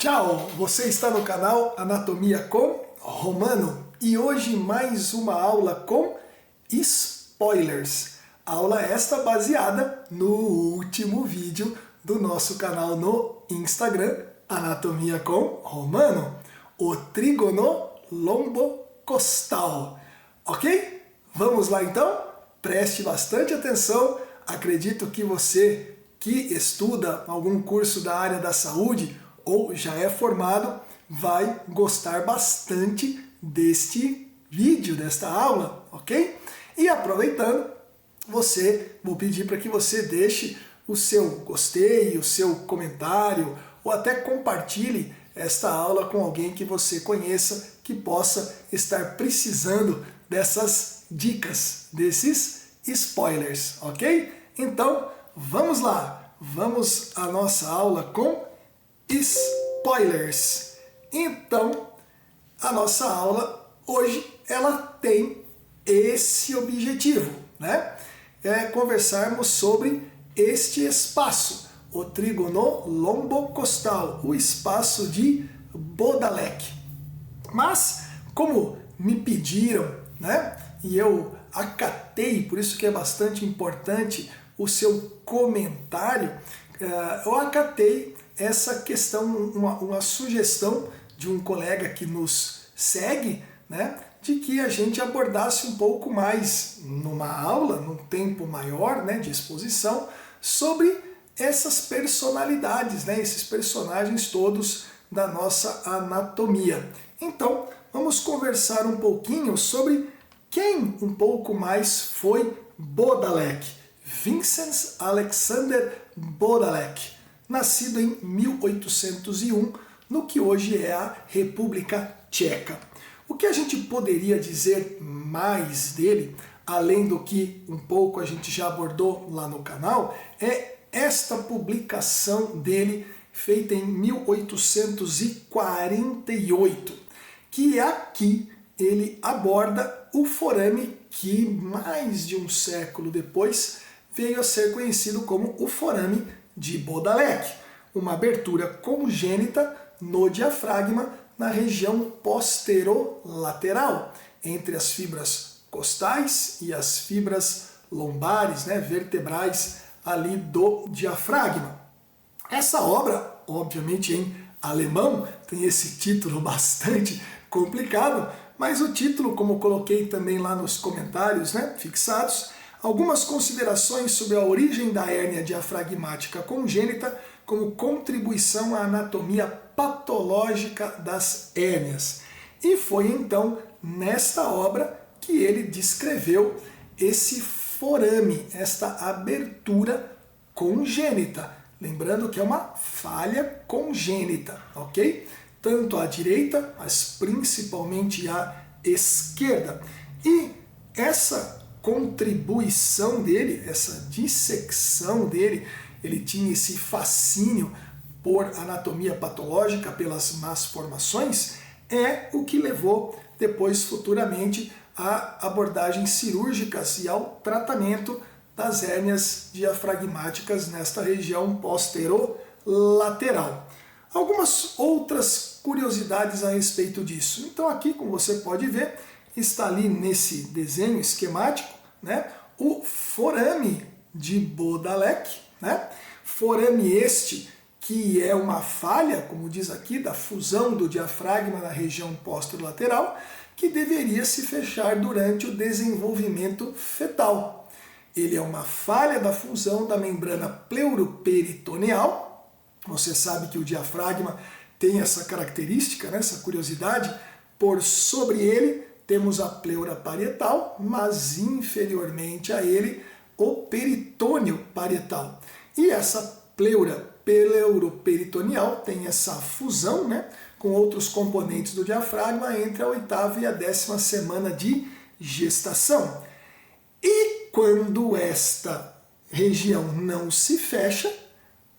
Tchau! Você está no canal Anatomia com Romano e hoje mais uma aula com spoilers. Aula esta baseada no último vídeo do nosso canal no Instagram, Anatomia com Romano, o trígono lombocostal. Ok? Vamos lá então? Preste bastante atenção. Acredito que você que estuda algum curso da área da saúde ou já é formado, vai gostar bastante deste vídeo, desta aula, ok? E aproveitando, vou pedir para que você deixe o seu gostei, o seu comentário, ou até compartilhe esta aula com alguém que você conheça, que possa estar precisando dessas dicas, desses spoilers, ok? Então, vamos lá! Vamos à nossa aula com spoilers. Então, a nossa aula hoje ela tem esse objetivo, né? É conversarmos sobre este espaço, o trígono lombocostal, o espaço de Bodalek. Mas, como me pediram, né? E eu acatei, por isso que é bastante importante o seu comentário, eu acatei essa questão, uma sugestão de um colega que nos segue, né, de que a gente abordasse um pouco mais numa aula, num tempo maior, né, de exposição, sobre essas personalidades, né, esses personagens todos da nossa anatomia. Então, vamos conversar um pouquinho sobre quem um pouco mais foi Bodalek. Vincent Alexander Bodalek, nascido em 1801, no que hoje é a República Tcheca. O que a gente poderia dizer mais dele, além do que um pouco a gente já abordou lá no canal, é esta publicação dele, feita em 1848, que aqui ele aborda o forame que mais de um século depois veio a ser conhecido como o forame de Bodalek, uma abertura congênita no diafragma na região posterolateral, entre as fibras costais e as fibras lombares, né, vertebrais ali do diafragma. Essa obra, obviamente em alemão, tem esse título bastante complicado, mas o título, como coloquei também lá nos comentários, né, fixados, algumas considerações sobre a origem da hérnia diafragmática congênita como contribuição à anatomia patológica das hérnias. E foi então nesta obra que ele descreveu esse forame, esta abertura congênita. Lembrando que é uma falha congênita, ok? Tanto à direita, mas principalmente à esquerda. E essa contribuição dele, essa dissecção dele, ele tinha esse fascínio por anatomia patológica, pelas más formações, é o que levou depois futuramente a abordagens cirúrgicas e ao tratamento das hérnias diafragmáticas nesta região posterolateral. Algumas outras curiosidades a respeito disso. Então aqui, como você pode ver, está ali nesse desenho esquemático, né, o forame de Bodalek, né? Forame este que é uma falha, como diz aqui, da fusão do diafragma na região posterolateral, que deveria se fechar durante o desenvolvimento fetal. Ele é uma falha da fusão da membrana pleuroperitoneal. Você sabe que o diafragma tem essa característica, né, essa curiosidade, por sobre ele temos a pleura parietal, mas inferiormente a ele o peritônio parietal. E essa pleura pleuroperitoneal tem essa fusão, né, com outros componentes do diafragma entre a 8ª e a 10ª semana de gestação. E quando esta região não se fecha,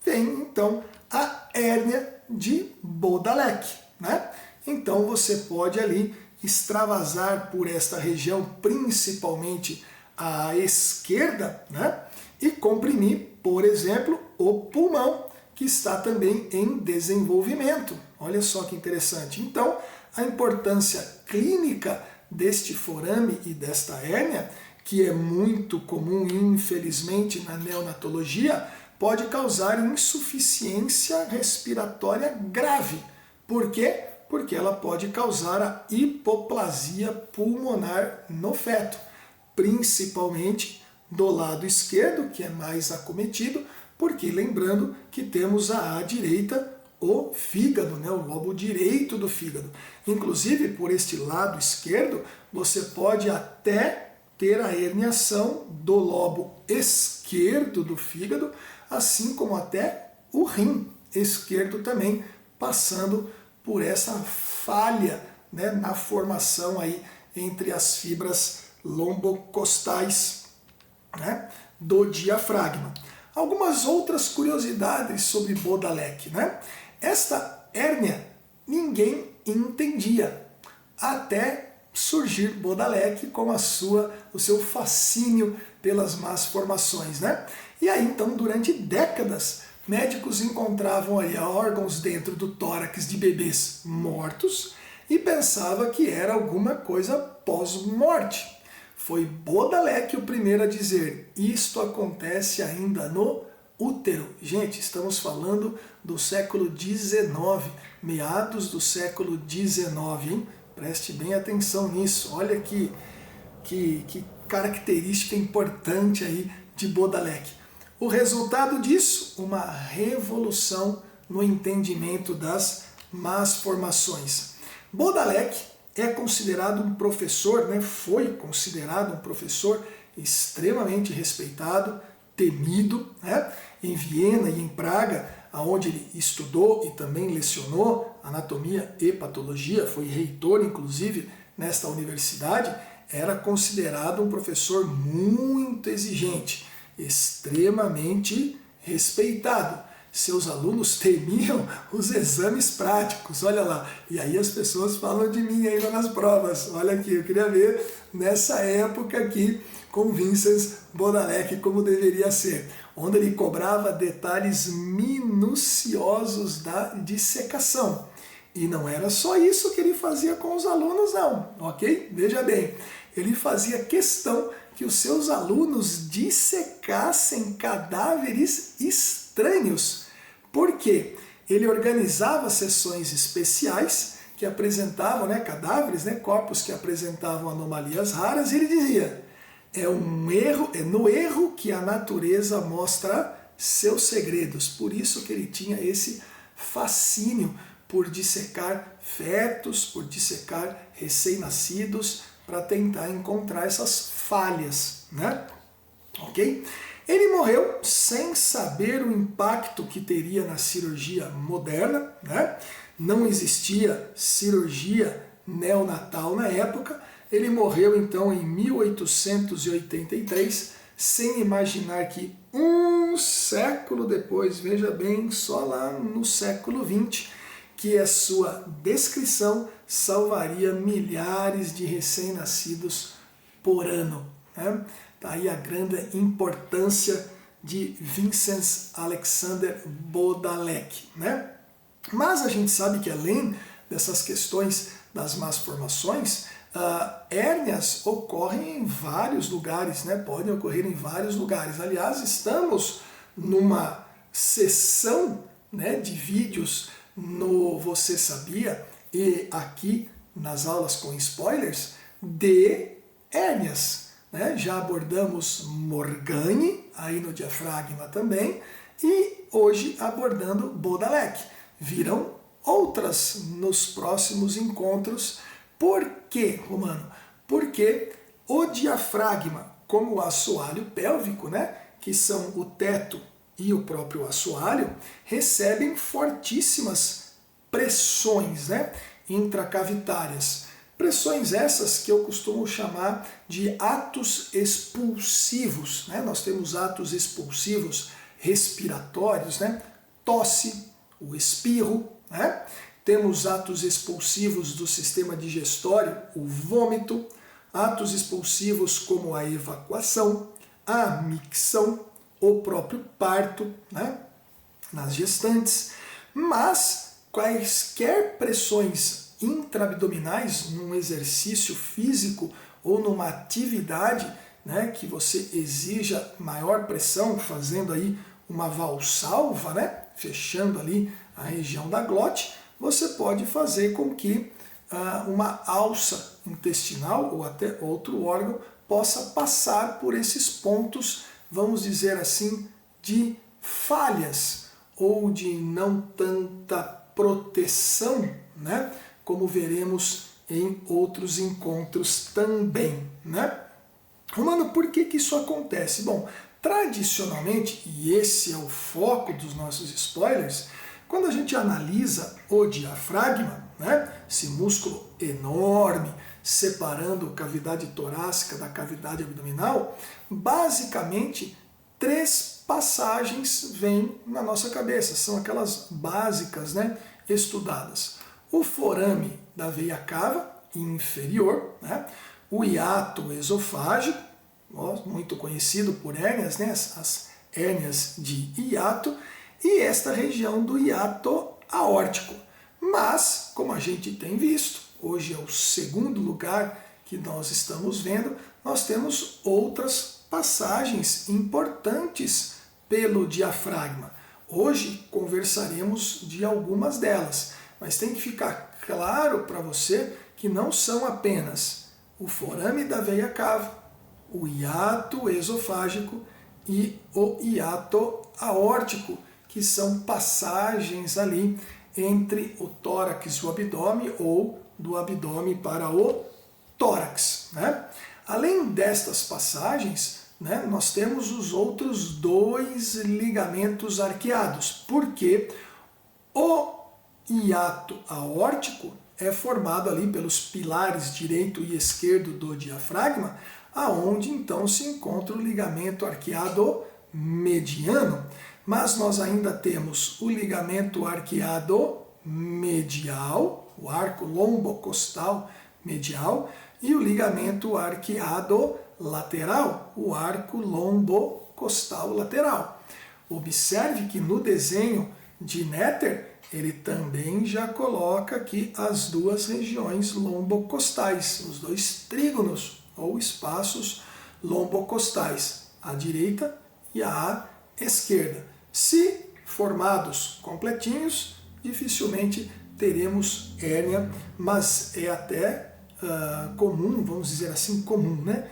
vem então a hérnia de Bodalek, né? Então você pode ali extravasar por esta região, principalmente à esquerda, né? E comprimir, por exemplo, o pulmão que está também em desenvolvimento. Olha só que interessante. Então, a importância clínica deste forame e desta hérnia, que é muito comum, infelizmente, na neonatologia, pode causar insuficiência respiratória grave. Por quê? Porque ela pode causar a hipoplasia pulmonar no feto, principalmente do lado esquerdo, que é mais acometido, porque lembrando que temos à direita o fígado, né, o lobo direito do fígado. Inclusive, por este lado esquerdo, você pode até ter a herniação do lobo esquerdo do fígado, assim como até o rim esquerdo também, passando por essa falha, né, na formação aí entre as fibras lombocostais, né, do diafragma. Algumas outras curiosidades sobre Bodalek, né? Esta hérnia ninguém entendia, até surgir Bodalek com o seu fascínio pelas más formações, né? E aí então, durante décadas, médicos encontravam aí órgãos dentro do tórax de bebês mortos e pensava que era alguma coisa pós-morte. Foi Bodalek o primeiro a dizer: isto acontece ainda no útero. Gente, estamos falando do século XIX, meados do século XIX, hein? Preste bem atenção nisso. Olha que característica importante aí de Bodalek. O resultado disso, uma revolução no entendimento das más formações. Bodalek é considerado um professor, né, foi considerado um professor extremamente respeitado, temido, né, em Viena e em Praga, onde ele estudou e também lecionou anatomia e patologia, foi reitor inclusive nesta universidade, era considerado um professor muito exigente, extremamente respeitado. Seus alunos temiam os exames práticos, olha lá. E aí as pessoas falam de mim ainda nas provas. Olha aqui, eu queria ver nessa época aqui com Vincenz Bodalek como deveria ser, onde ele cobrava detalhes minuciosos da dissecação. E não era só isso que ele fazia com os alunos, não, ok? Veja bem, ele fazia questão que os seus alunos dissecassem cadáveres estranhos. Por quê? Ele organizava sessões especiais que apresentavam, né, cadáveres, né, corpos que apresentavam anomalias raras, e ele dizia: é no erro que a natureza mostra seus segredos. Por isso que ele tinha esse fascínio por dissecar fetos, por dissecar recém-nascidos, para tentar encontrar essas falhas, né? Ok? Ele morreu sem saber o impacto que teria na cirurgia moderna, né? Não existia cirurgia neonatal na época. Ele morreu então em 1883, sem imaginar que um século depois, veja bem, só lá no século XX, que a sua descrição salvaria milhares de recém-nascidos por ano, né? Daí a grande importância de Vincenz Alexander Bodalek, né? Mas a gente sabe que além dessas questões das más formações, hérnias ocorrem em vários lugares, né? Podem ocorrer em vários lugares. Aliás, estamos numa sessão, né, de vídeos no Você Sabia e aqui nas aulas com spoilers de hérnias. Né? Já abordamos Morgagni, aí no diafragma também, e hoje abordando Bodalek. Virão outras nos próximos encontros. Por quê, Romano? Porque o diafragma, como o assoalho pélvico, né, que são o teto e o próprio assoalho, recebem fortíssimas pressões, né, intracavitárias. Pressões essas que eu costumo chamar de atos expulsivos, né? Nós temos atos expulsivos respiratórios, né? Tosse, o espirro, né? Temos atos expulsivos do sistema digestório, o vômito, atos expulsivos como a evacuação, a micção, o próprio parto, né? nas gestantes, mas quaisquer pressões intraabdominais num exercício físico ou numa atividade, né, que você exija maior pressão, fazendo aí uma valsalva, né, fechando ali a região da glote, você pode fazer com que uma alça intestinal ou até outro órgão possa passar por esses pontos, vamos dizer assim, de falhas ou de não tanta proteção, né, como veremos em outros encontros também, né? Romano, por que isso acontece? Bom, tradicionalmente, e esse é o foco dos nossos spoilers, quando a gente analisa o diafragma, né, esse músculo enorme separando a cavidade torácica da cavidade abdominal, basicamente 3 passagens vêm na nossa cabeça, são aquelas básicas, né, estudadas. O forame da veia cava inferior, né, o hiato esofágico, muito conhecido por hérnias, né, as hérnias de hiato, e esta região do hiato aórtico. Mas, como a gente tem visto, hoje é o segundo lugar que nós estamos vendo, nós temos outras passagens importantes pelo diafragma. Hoje conversaremos de algumas delas, mas tem que ficar claro para você que não são apenas o forame da veia cava, o hiato esofágico e o hiato aórtico, que são passagens ali entre o tórax e o abdômen ou do abdômen para o tórax, né? Além destas passagens, né, nós temos os outros 2 ligamentos arqueados, porque o hiato aórtico é formado ali pelos pilares direito e esquerdo do diafragma, aonde então se encontra o ligamento arqueado mediano. Mas nós ainda temos o ligamento arqueado medial, o arco lombocostal medial, e o ligamento arqueado lateral, o arco lombocostal lateral. Observe que no desenho de Netter, ele também já coloca aqui as 2 regiões lombocostais, os 2 trígonos ou espaços lombocostais, a direita e a esquerda. Se formados completinhos, dificilmente teremos hérnia, mas é até comum, vamos dizer assim, comum, né?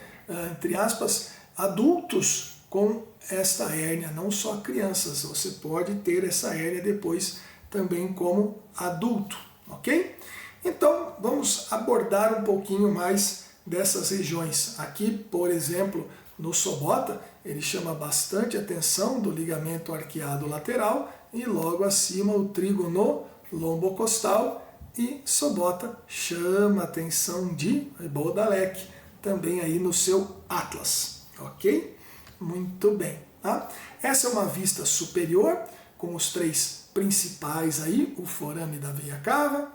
Entre aspas, adultos com esta hérnia, não só crianças. Você pode ter essa hérnia depois também como adulto, ok? Então, vamos abordar um pouquinho mais dessas regiões. Aqui, por exemplo, no Sobota, ele chama bastante atenção do ligamento arqueado lateral e logo acima o trígono lombocostal, e Sobota chama a atenção de Bodalek, também aí no seu Atlas, ok? Muito bem. Tá? Essa é uma vista superior, com os 3 principais aí, o forame da veia cava,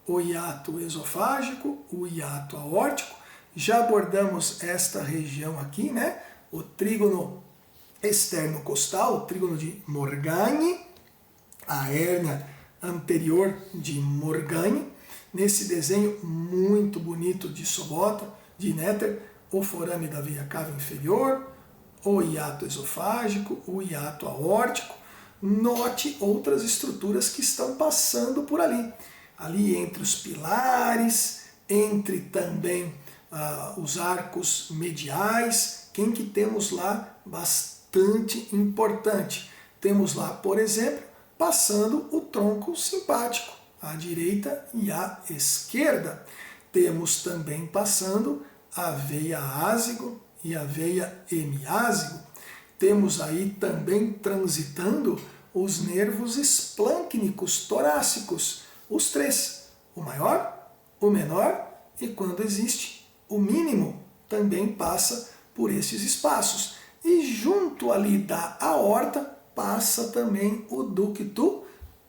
o hiato esofágico, o hiato aórtico. Já abordamos esta região aqui, né? O trígono externo costal, o trígono de Morgagni, a hérnia anterior de Morgagni. Nesse desenho muito bonito de Sobota, de Netter, o forame da veia cava inferior, o hiato esofágico, o hiato aórtico. Note outras estruturas que estão passando por ali. Ali entre os pilares, entre também os arcos mediais. Quem que temos lá? Bastante importante. Temos lá, por exemplo, passando o tronco simpático, à direita e à esquerda. Temos também passando a veia ázigo e a veia hemiázigo. Temos aí também transitando os nervos esplâncnicos torácicos, os 3, o maior, o menor e, quando existe, o mínimo, também passa por esses espaços. E junto ali da aorta passa também o ducto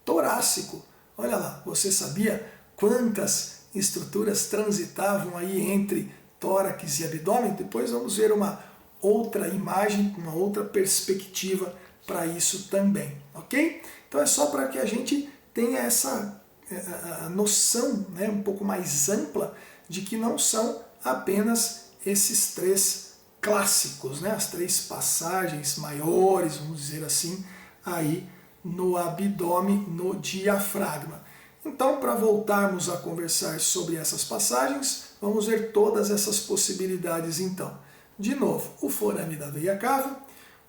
torácico. Olha lá, você sabia quantas estruturas transitavam aí entre tórax e abdômen? Depois vamos ver uma outra imagem, uma outra perspectiva para isso também, ok? Então é só para que a gente tenha essa noção, né, um pouco mais ampla de que não são apenas esses três clássicos, né, as três passagens maiores, vamos dizer assim, aí no abdômen, no diafragma. Então, para voltarmos a conversar sobre essas passagens, vamos ver todas essas possibilidades então. De novo, o forame da veia cava,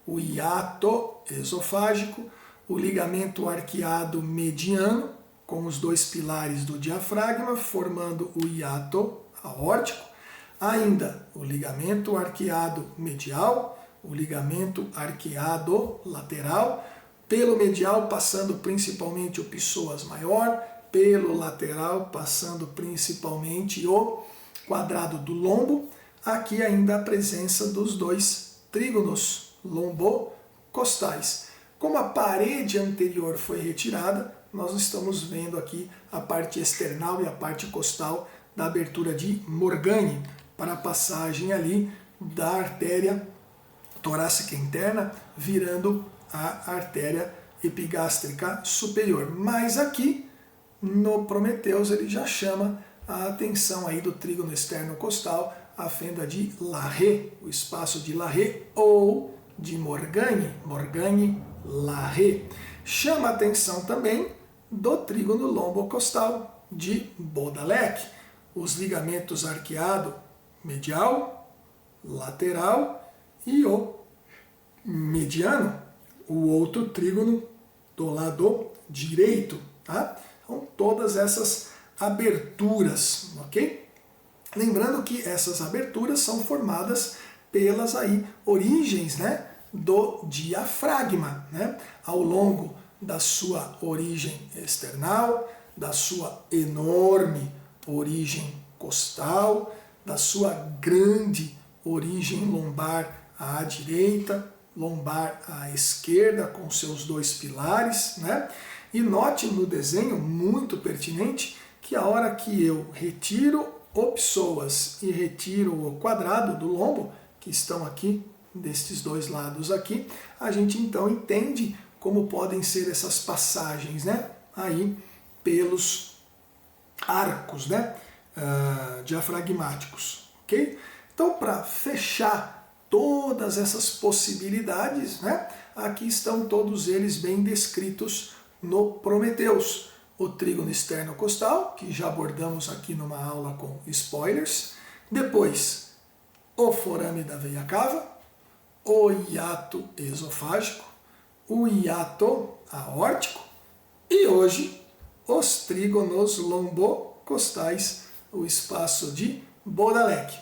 o hiato esofágico, o ligamento arqueado mediano, com os dois pilares do diafragma, formando o hiato aórtico. Ainda o ligamento arqueado medial, o ligamento arqueado lateral, pelo medial passando principalmente o psoas maior, pelo lateral passando principalmente o quadrado do lombo. Aqui ainda a presença dos dois trígonos lombocostais. Como a parede anterior foi retirada, nós estamos vendo aqui a parte external e a parte costal da abertura de Morgani, para a passagem ali da artéria torácica interna, virando a artéria epigástrica superior. Mas aqui, no Prometheus, ele já chama a atenção aí do trígono externo costal, a fenda de Larrey, o espaço de Larrey ou de Morgani, Morgani-Larrey. Chama a atenção também do trígono lombocostal de Bodalek, os ligamentos arqueado medial, lateral e o mediano, o outro trígono do lado direito, tá? Então todas essas aberturas, ok? Lembrando que essas aberturas são formadas pelas aí origens, né, do diafragma, né, ao longo da sua origem external, da sua enorme origem costal, da sua grande origem lombar à direita, lombar à esquerda, com seus dois pilares, né? E note no desenho, muito pertinente, que a hora que eu retiro o psoas e retiro o quadrado do lombo, que estão aqui, destes dois lados aqui, a gente então entende como podem ser essas passagens, né? Aí pelos arcos, né? Diafragmáticos, ok? Então, para fechar todas essas possibilidades, né? Aqui estão todos eles bem descritos no Prometheus. O trígono externo costal, que já abordamos aqui numa aula com spoilers. Depois, o forame da veia cava, o hiato esofágico, o hiato aórtico e hoje os trígonos lombocostais, o espaço de Bodalek.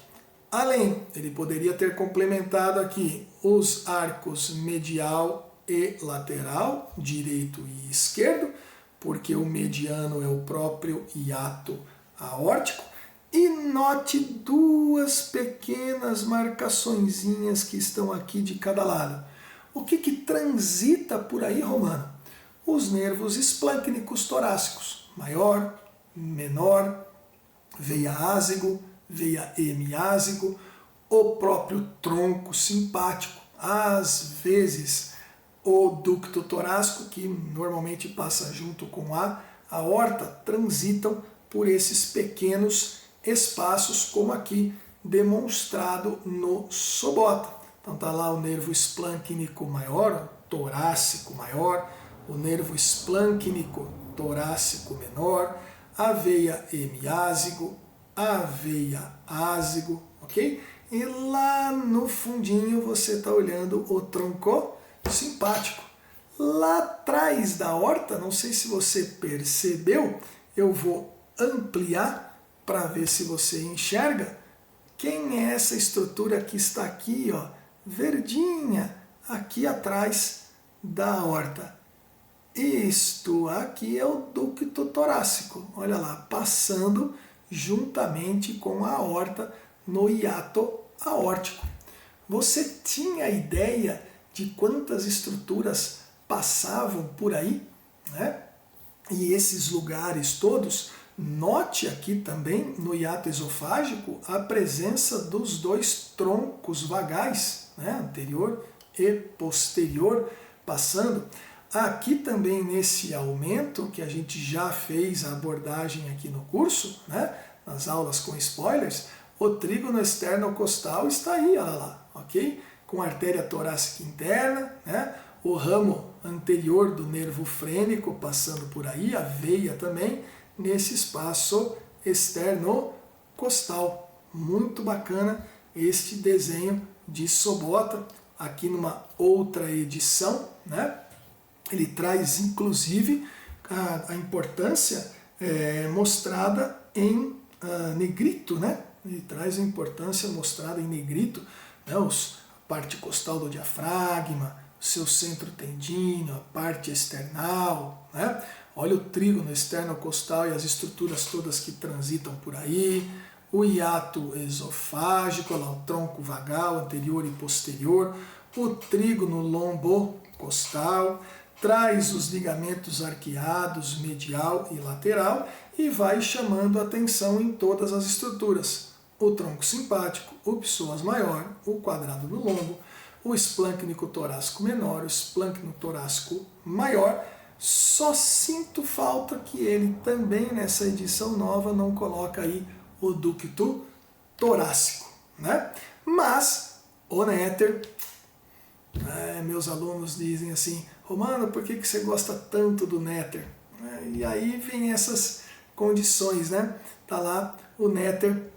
Além, ele poderia ter complementado aqui os arcos medial e lateral, direito e esquerdo, porque o mediano é o próprio hiato aórtico. E note duas pequenas marcaçõezinhas que estão aqui de cada lado. O que transita por aí, Romano? Os nervos esplâncnicos torácicos, maior, menor, veia ázigo, veia hemiázigo, o próprio tronco simpático, às vezes o ducto torácico, que normalmente passa junto com a aorta, transitam por esses pequenos espaços, como aqui demonstrado no Sobota. Então está lá o nervo esplâncnico maior, torácico maior, o nervo esplâncnico torácico menor, a veia hemiázigo, a veia ázigo, ok? E lá no fundinho você está olhando o tronco simpático. Lá atrás da aorta, não sei se você percebeu, eu vou ampliar para ver se você enxerga. Quem é essa estrutura que está aqui, ó, verdinha, aqui atrás da aorta? Isto aqui é o ducto torácico, olha lá, passando juntamente com a aorta no hiato aórtico. Você tinha ideia de quantas estruturas passavam por aí, né? E esses lugares todos, note aqui também no hiato esofágico a presença dos dois troncos vagais, né? Anterior e posterior, passando. Aqui também nesse aumento, que a gente já fez a abordagem aqui no curso, né, nas aulas com spoilers, o trígono externo-costal está aí, olha lá, ok? Com a artéria torácica interna, né, o ramo anterior do nervo frênico passando por aí, a veia também, nesse espaço externo-costal. Muito bacana este desenho de Sobota, aqui numa outra edição, né? Ele traz, inclusive, a importância mostrada em negrito, né? Ele traz a importância mostrada em negrito, né? A parte costal do diafragma, o seu centro tendíneo, a parte external, né? Olha o trígono externo-costal e as estruturas todas que transitam por aí, o hiato esofágico, lá, o tronco vagal anterior e posterior, o trígono lombocostal, traz os ligamentos arqueados, medial e lateral, e vai chamando atenção em todas as estruturas. O tronco simpático, o psoas maior, o quadrado do lombo, o esplâncnico torácico menor, o esplâncnico torácico maior. Só sinto falta que ele também nessa edição nova não coloca aí o ducto torácico, né? Mas o néter, meus alunos dizem assim, Romano, por que você gosta tanto do néter? E aí vem essas condições, né? Tá lá o néter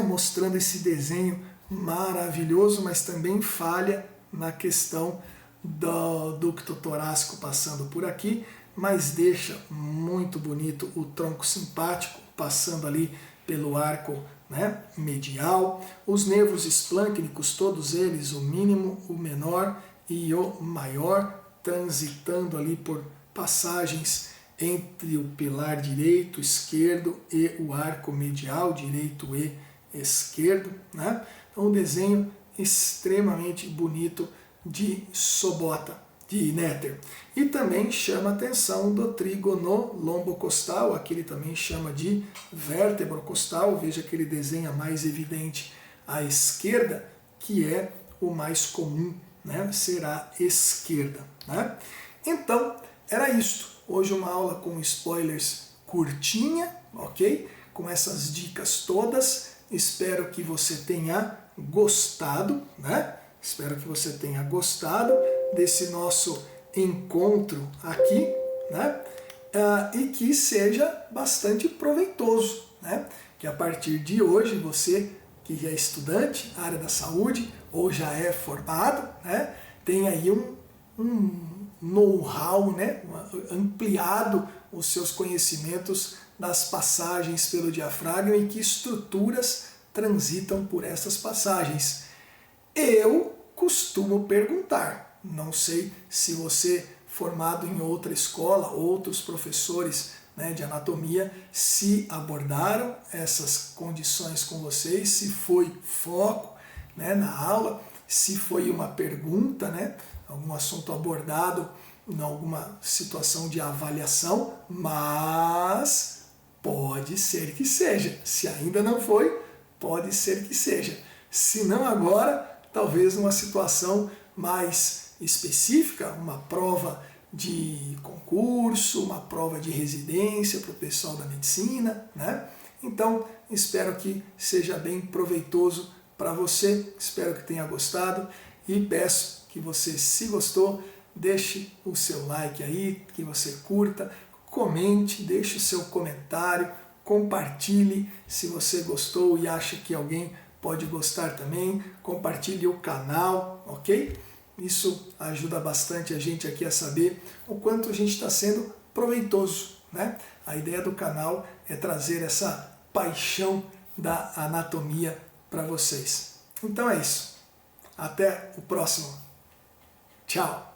mostrando esse desenho maravilhoso, mas também falha na questão do ducto torácico passando por aqui, mas deixa muito bonito o tronco simpático passando ali pelo arco, né, medial, os nervos esplâncnicos, todos eles, o mínimo, o menor e o maior, transitando ali por passagens entre o pilar direito, esquerdo e o arco medial, direito e esquerdo, né? Então um desenho extremamente bonito de Sobota, de néter. E também chama a atenção do trígono lombocostal, aqui ele também chama de vértebro-costal, veja que ele desenha mais evidente à esquerda, que é o mais comum, né? Será esquerda, né? Então, era isto. Hoje uma aula com spoilers curtinha, ok? Com essas dicas todas. Espero que você tenha gostado, né? Espero que você tenha gostado desse nosso encontro aqui, né? E que seja bastante proveitoso, né? Que a partir de hoje você que é estudante, área da saúde, ou já é formado, né? Tem aí um know-how, né? Ampliado os seus conhecimentos das passagens pelo diafragma e que estruturas transitam por essas passagens. Eu costumo perguntar, não sei se você formado em outra escola, outros professores, né, de anatomia, se abordaram essas condições com vocês, se foi foco, né, na aula, se foi uma pergunta, né, algum assunto abordado em alguma situação de avaliação, mas pode ser que seja. Se ainda não foi, pode ser que seja. Se não agora, talvez numa situação mais específica, uma prova de concurso, uma prova de residência para o pessoal da medicina, né? Então, espero que seja bem proveitoso para você, espero que tenha gostado e peço que você, se gostou, deixe o seu like aí, que você curta, comente, deixe o seu comentário, compartilhe se você gostou e acha que alguém pode gostar também, compartilhe o canal, ok? Isso ajuda bastante a gente aqui a saber o quanto a gente está sendo proveitoso, né? A ideia do canal é trazer essa paixão da anatomia para vocês. Então é isso. Até o próximo. Tchau!